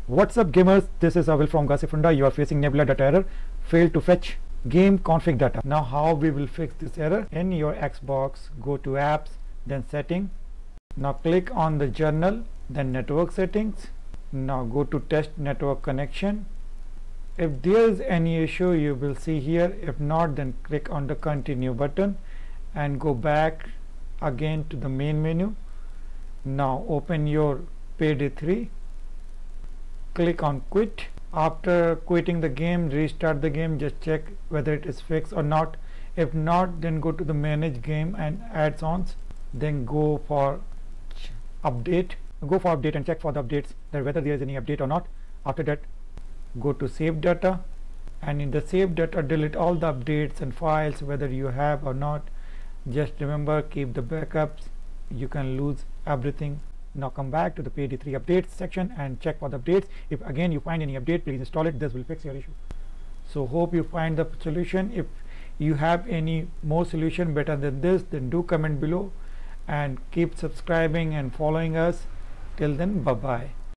What's up gamers, this is Avil from Gossipfunda. You are facing Nebula Data Error, failed to fetch game config data. Now how we will fix this error? In your Xbox, go to apps, then setting. Now click on the journal, then network settings. Now go to test network connection. If there is any issue, you will see here. If not, then click on the continue button and go back again to the main menu. Now open your Payday 3. Click on quit. After quitting the game, restart the game. Just check whether it is fixed or not. If not, then go to the manage game and add-ons. Then go for update. Go for update and check for the updates, that whether there is any update or not. After that, go to save data, and in the save data delete all the updates and files whether you have or not. Just remember, keep the backups. You can lose everything. Now come back to the Payday 3 updates section and check for the updates. If again you find any update, please install it. This will fix your issue. So hope you find the solution. If you have any more solution better than this, then do comment below and keep subscribing and following us. Till then, bye bye.